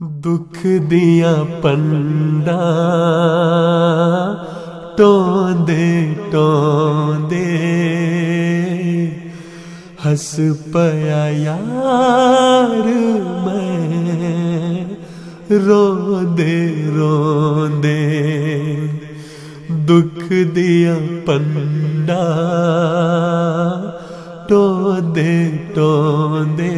दुख दिया पंडा टोंदे टोंदे हस पया यार मैं रोंदे रोंदे। दुख दिया पंडा टोंदे टोंदे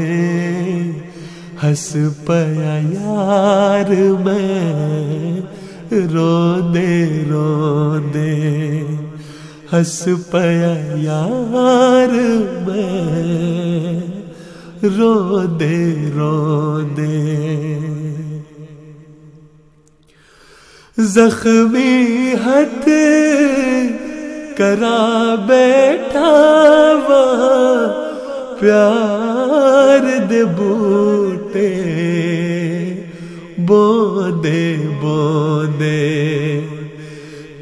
हस पया यार मैं रोंदे रोंदे। हस पया यार मैं रोंदे रोंदे। जख्मी हथ करा बैठा वहाँ प्यार दे बूटे बोंदे बोंदे।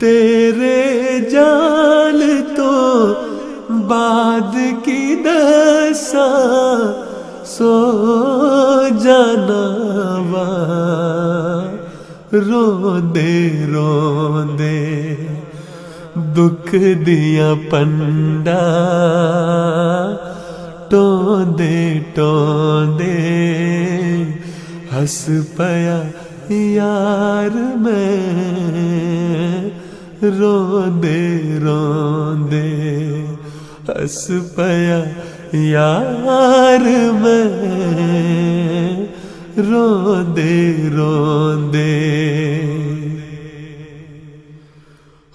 तेरे जाल तो बाद की दसा सो जाना वा रोंदे रोंदे। दुख दिया पंडा टोंदे टोंदे हस पया यार मैं रोंदे रोंदे। हस पया यार मैं रोंदे रोंदे।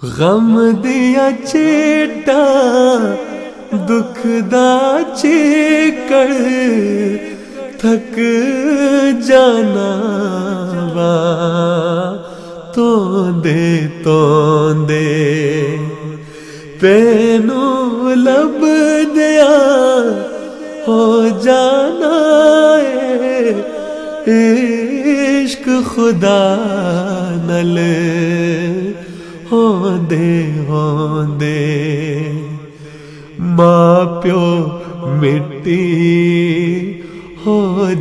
गम दिया चेटा दुख दा चेकड़ थक जाना वा तोंदे तोंदे। तेनू लब दिया हो जाना इश्क खुदा नल होंदे होंदे। मां प्यो मिट्टी हो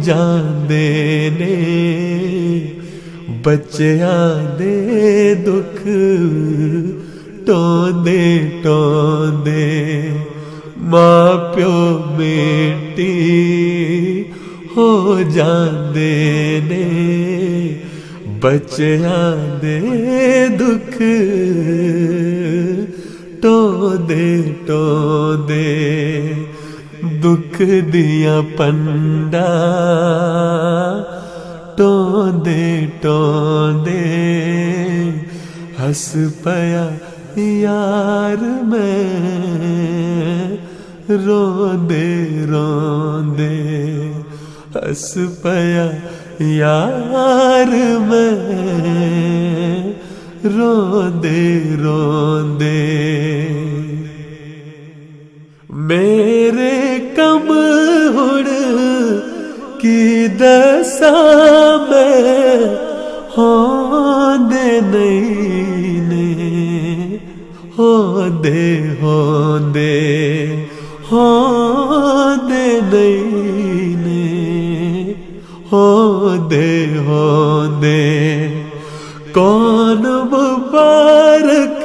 जांदे ने बच्चियां दे दुख टोंदे टोंदे। मां प्यो मिट्टी हो जांदे ने बच्चियां दे दुख टोंदे टोंदे। दुख दिया पंडा टोंदे टोंदे हस पया यार मैं रोंदे रोंदे। हस पया यार मैं रोंदे रोंदे। मेरे कम हुण की दसा मैं होंदे नहीं ने होंदे होंदे होंदे नहीं ने होंदे होंदे। कौन मुबारक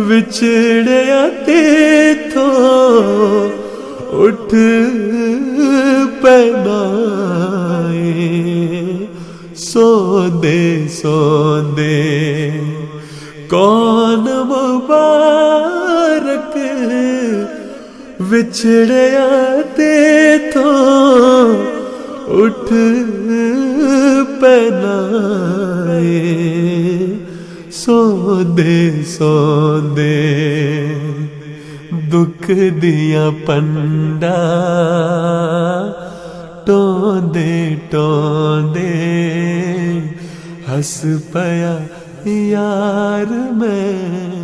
विछड़िया तेथों उठ पनाए सोंदे सोंदे। कौन मुबारक विछड़िया तेथों उठ पनाए सोंदे सोंदे। दुख दिया पंडा टोंदे टोंदे हस पया यार मैं